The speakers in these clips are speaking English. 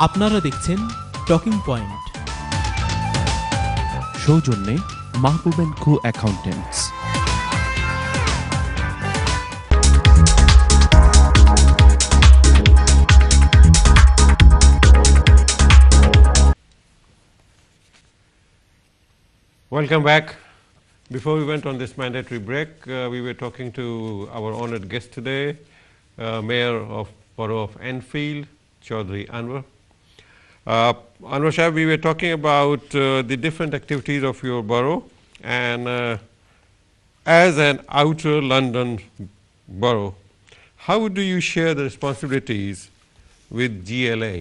আপনারা দেখছেন talking point. সৌজন্যে Mahbub and co accountants. Welcome back. Before we went on this mandatory break, we were talking to our honored guest today, Mayor of Borough of Enfield, Choudhury Anwar. Anwar Shah, we were talking about the different activities of your borough, and as an outer London borough, how do you share the responsibilities with GLA?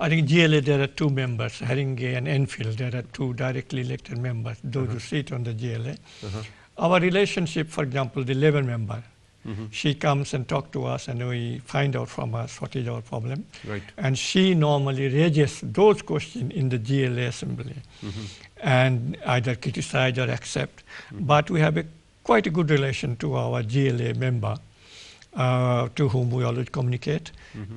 I think GLA, there are two members, Haringey and Enfield. There are two directly elected members, those who sit on the GLA. Our relationship, for example, the Labour member, she comes and talks to us and we find out from us what is our problem. Right. And she normally raises those questions in the GLA assembly and either criticize or accept. But we have quite a good relation to our GLA member, to whom we always communicate.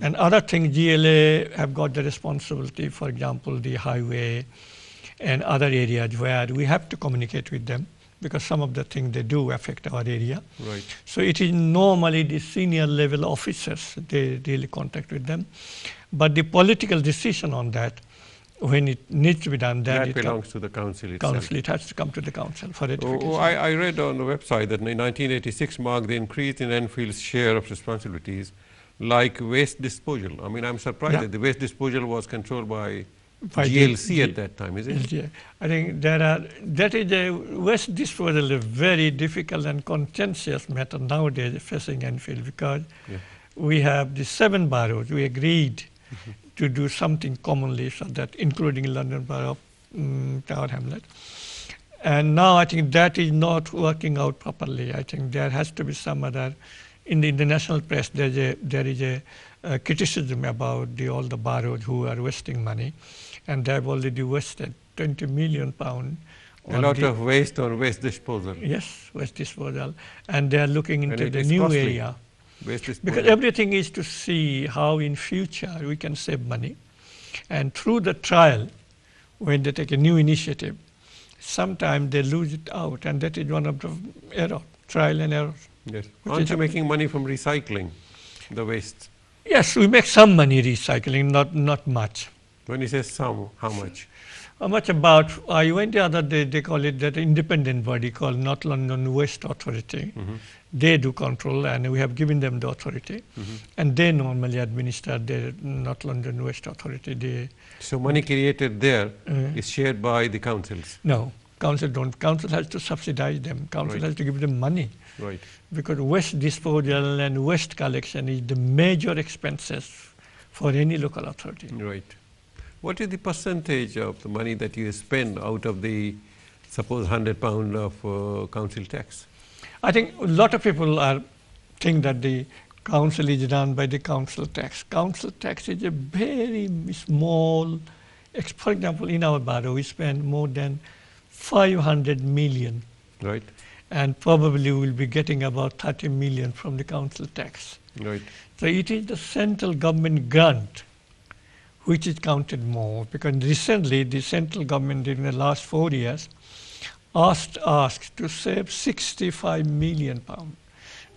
And other things, GLA have got the responsibility, for example, the highway and other areas where we have to communicate with them because some of the things they do affect our area. Right. So it is normally the senior level officers, they really contact with them. But the political decision on that, when it needs to be done, That belongs to the council itself. council, it has to come to the council for ratification. I read on the website that in 1986 marked the increase in Enfield's share of responsibilities, like waste disposal. I mean, I'm surprised that the waste disposal was controlled by GLC at that time, is it? Yeah. I think that is a waste disposal, a very difficult and contentious matter nowadays facing Enfield because we have the 7 boroughs. We agreed to do something commonly, so that including London Borough, Tower Hamlet. And now I think that is not working out properly. I think there has to be some other, in the international press there is a criticism about all the boroughs who are wasting money, and they have already wasted £20 million. A lot of waste on waste disposal. Yes, waste disposal. And they are looking into the new costly. area. Waste disposal. Because everything is to see how in future we can save money. And through the trial, when they take a new initiative, sometimes they lose it out, and that is one of the error, trial and error. Yes. Aren't you making money from recycling the waste? Yes, we make some money recycling, not much. When you say some, how much? How much about, I went the other day, they call it that independent body called North London Waste Authority. They do control, and we have given them the authority. And they normally administer the North London Waste Authority. So money created there is shared by the councils? No, council don't. Council has to subsidize them. Council has to give them money. Right. Because waste disposal and waste collection is the major expenses for any local authority. Right. What is the percentage of the money that you spend out of the, suppose, £100 of council tax? I think a lot of people think that the council is run by the council tax. Council tax is a very small, for example, in our borough we spend more than 500 million. Right. And probably we'll be getting about 30 million from the council tax. Right. So it is the central government grant which is counted more, because recently the central government in the last 4 years asked to save £65 million,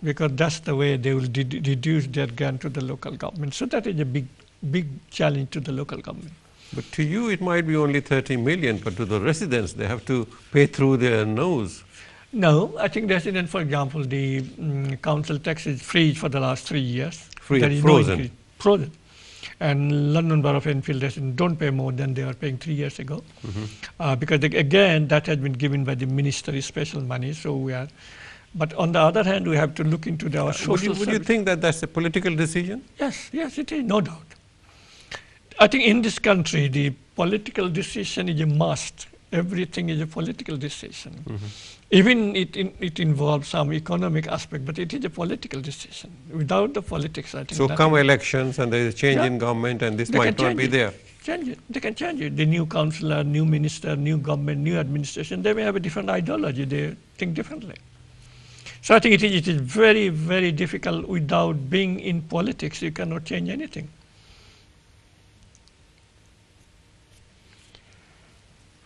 because that's the way they will reduce their grant to the local government. So that is a big challenge to the local government. But to you it might be only 30 million, but to the residents they have to pay through their nose. No, I think residents, for example, the council tax is free for the last 3 years. Free, There is frozen. No increase. Frozen. And London Borough of Enfield residents don't pay more than they were paying 3 years ago. Because again, that has been given by the ministry special money. So we are, but on the other hand, we have to look into our social Would you think that that's a political decision? Yes, it is, no doubt. I think in this country, the political decision is a must. Everything is a political decision. Even it involves some economic aspect, but it is a political decision. Without the politics, I think. So come elections and there is a change in government and this might not be there. Change it. They can change it. The new councillor, new minister, new government, new administration, they may have a different ideology. They think differently. So I think it is very, very difficult. Without being in politics, you cannot change anything.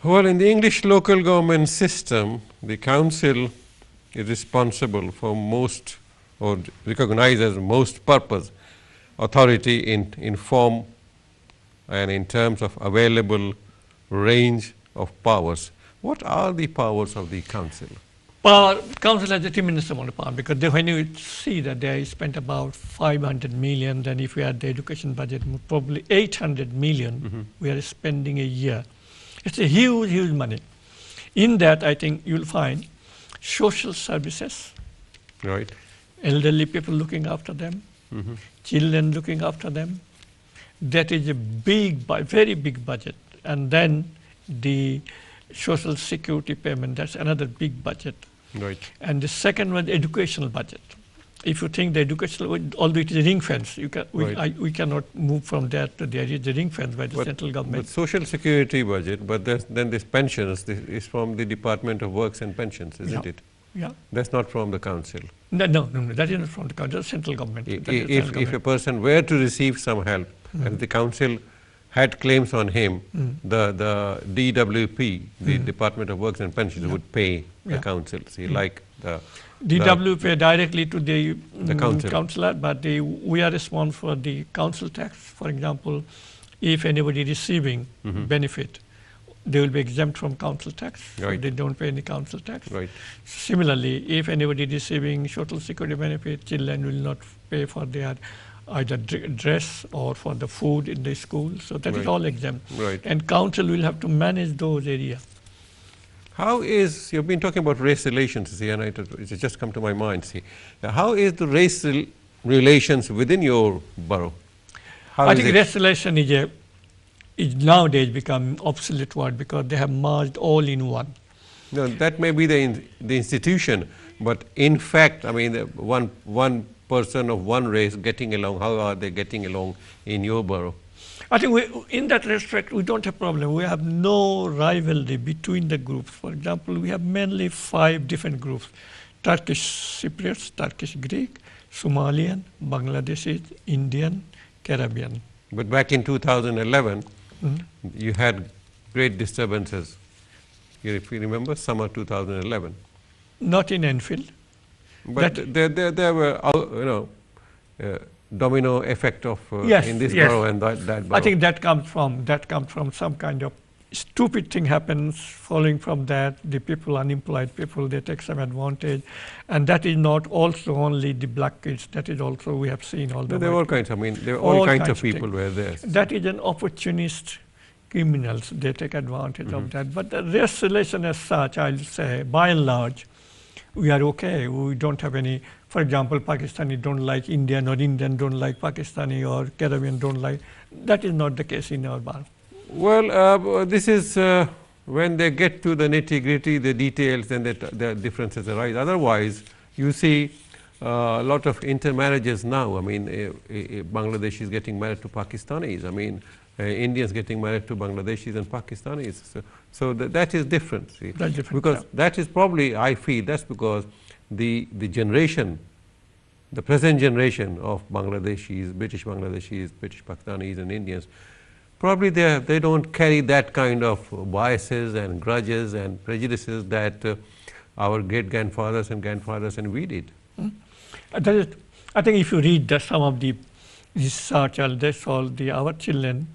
Well, in the English local government system, the council is responsible for most, or recognized as most purpose authority in form and in terms of available range of powers. What are the powers of the council? Council has a tremendous amount of power because when you see that they spent about 500 million, then if we add the education budget, probably 800 million we are spending a year. It's a huge, huge money. In that, I think you'll find social services, Right. elderly people looking after them, children looking after them. That is a big, very big budget. And then the social security payment, that's another big budget. Right. And the second one, the educational budget. If you think the educational, although it is ring fence, we cannot move from that to there is a ring fence by the central government. But social security budget, but then this pensions is from the Department of Works and Pensions, isn't it? Yeah. That's not from the council. No, that is not from the council, that's central government. If a person were to receive some help and the council had claims on him, the DWP, the Department of Works and Pensions, would pay the council. See, like the DW pay directly to the council. councillor, but we are responsible for the council tax. For example, if anybody receiving benefit, they will be exempt from council tax. Right. So they don't pay any council tax. Right. Similarly, if anybody receiving social security benefit, children will not pay for their either dress or for the food in the school. So that is all exempt. Right. And council will have to manage those areas. How is, you've been talking about race relations, see, and it just come to my mind, see. How is the race relations within your borough? I think race relation is nowadays become obsolete word because they have merged all in one. No, that may be the institution, but in fact, I mean, one person of one race getting along, how are they getting along in your borough? I think in that respect, we don't have problem. We have no rivalry between the groups. For example, we have mainly 5 different groups: Turkish Cypriots, Turkish Greek, Somalian, Bangladeshi, Indian, Caribbean. But back in 2011, you had great disturbances. If you remember, summer 2011. Not in Enfield. But there were, domino effect of in this borough and that borough. I think that comes from some kind of stupid thing happens following from that. The people, unemployed people, they take some advantage, and that is not also only the black kids. That is also we have seen all the. There were all kinds. I mean, there were all kinds of people were there. That is an opportunist criminals. They take advantage of that. But the race relation as such, I'll say, by and large, we are okay. We don't have any. For example, Pakistani don't like Indian, or Indian don't like Pakistani, or Caribbean don't like. That is not the case in our borough. Well, this is when they get to the nitty-gritty, the details, then the differences arise. Otherwise, you see a lot of intermarriages now. I mean, Bangladesh is getting married to Pakistanis. I mean, Indians getting married to Bangladeshis and Pakistanis. So that is different. See? That's different. Because that is probably, I feel, that's because the generation, the present generation of Bangladeshis, British Pakistanis and Indians, probably they don't carry that kind of biases and grudges and prejudices that our great-grandfathers and grandfathers and we did. I think if you read some of the research, that's all our children,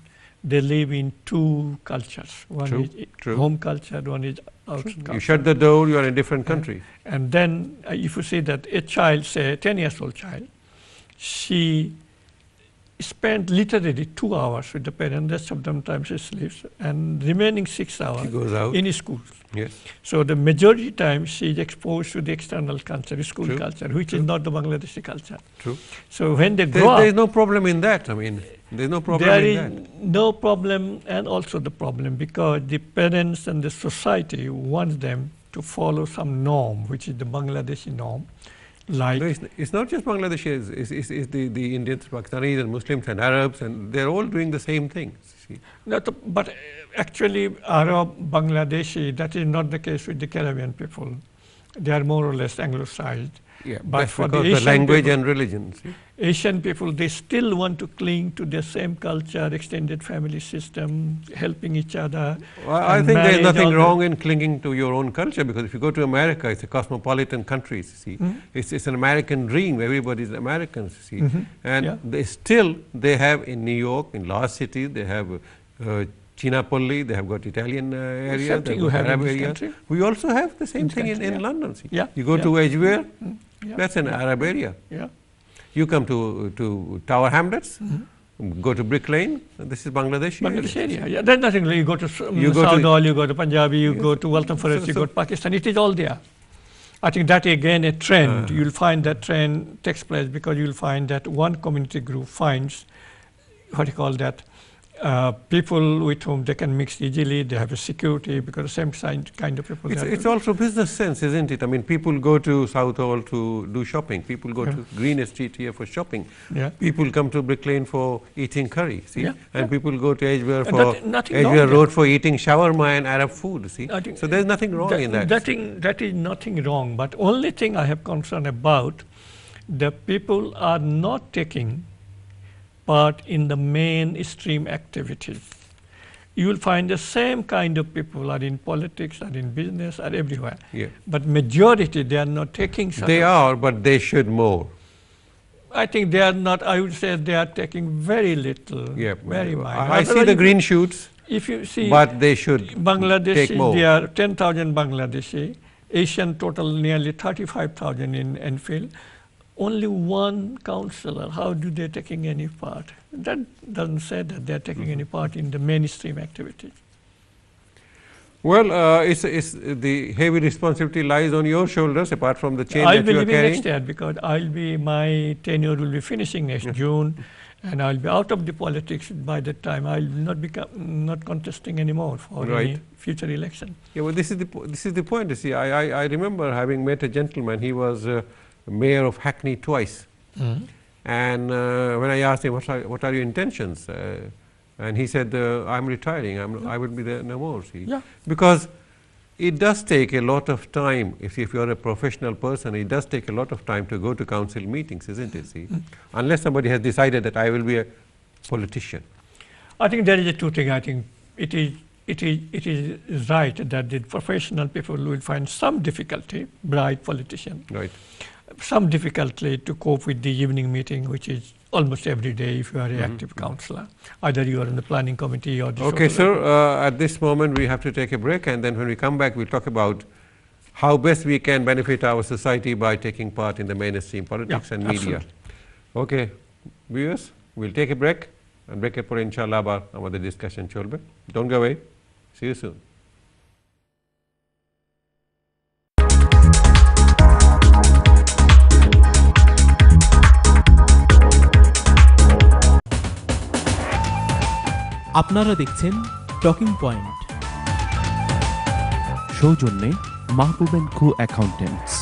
they live in 2 cultures. One is home culture, one is outside culture. You shut the door, you are in a different country. And then if you see that a child, say a 10-year-old child, she spent literally 2 hours with the parent, rest of the time she sleeps, and remaining 6 hours she goes out. in school. Yes. So the majority time she is exposed to the external culture, school culture, which is not the Bangladeshi culture. True. So when they grow up, there is no problem in that. I mean, there is no problem in that. There is no problem, and also the problem because the parents and the society wants them to follow some norm, which is the Bangladeshi norm. Like no, it's not just Bangladeshis, it's the Indians, Pakistanis and Muslims and Arabs, and they're all doing the same thing. See? But actually Arab, Bangladeshi, that is not the case with the Caribbean people. They are more or less Anglicized. Yeah, But that's for the because the Asian language people- and religion. See? Asian people, they still want to cling to their same culture, extended family system, helping each other. Well, I and think there is marriage, nothing all the- wrong in clinging to your own culture, because if you go to America, it's a cosmopolitan country. See, it's an American dream. Everybody is Americans. See, and Yeah. they have in New York, in large cities, they have Chinapolli, they have got Italian area, Same they thing have you got have in Arab this area. country. We also have the same thing country, in yeah. London. See, Yeah, you go yeah. to Edgware, Yeah. that's an Arab area. Yeah. You come to Tower Hamlets, go to Brick Lane, this is Bangladesh. Bangladesh area. Yeah, there's nothing. You go to You go to- Southall, you go to Punjabi, you go to Waltham Forest, you so- go to Pakistan. It is all there. I think that again a trend. You'll find that trend takes place because you'll find that one community group finds what you call that people with whom they can mix easily. They have a security because the same kind of people. It's also business sense, isn't it? I mean, people go to Southall to do shopping. People go to Green Street here for shopping. Yeah. People come to Brick Lane for eating curry. See, Yeah, and people go to Edgware And for nothing wrong Edgware there. Road for eating shawarma and Arab food. See, I think so there's nothing wrong in that. That is nothing wrong. But only thing I have concern about, the people are not taking part in the mainstream activities. You will find the same kind of people are in politics, are in business, are everywhere. Yeah. But majority, they are not taking. They are, but they should more. I think they are not. I would say they are taking very little. Yeah, very minor. I see Otherwise, the green shoots, If you see, but they should Bangladesh, take more. there are 10,000 Bangladeshi. Asian total nearly 35,000 in Enfield. Only one councillor. How do they taking any part? That doesn't say that they are taking any part in the mainstream activities. Well, it's the heavy responsibility lies on your shoulders, apart from the chain I'll that be you are leaving carrying. next year because my tenure will be finishing next June, and I'll be out of the politics by that time. I'll not not contesting anymore for any future election. Yeah, well, this is the point. You see, I remember having met a gentleman. He was mayor of Hackney twice, and when I asked him what are your intentions, and he said, I'm retiring. I will be there no more. See, Yeah. because it does take a lot of time. If you're a professional person, it does take a lot of time to go to council meetings, isn't it? See, unless somebody has decided that I will be a politician. I think there is a two thing. I think it is right that the professional people will find some difficulty, bright politician, Right. some difficulty to cope with the evening meeting, which is almost every day if you are an active councillor. Either you are in the planning committee or the Okay, social sir, at this moment we have to take a break, and then when we come back we'll talk about how best we can benefit our society by taking part in the mainstream politics and media. Okay, viewers, we'll take a break, and break পরে ইনশাআল্লাহ আবার আমাদের discussion চলবে. Don't go away. See you soon. আপনারা দেখছেন talking point. সৌজন্যে মাহবুব and co accountants.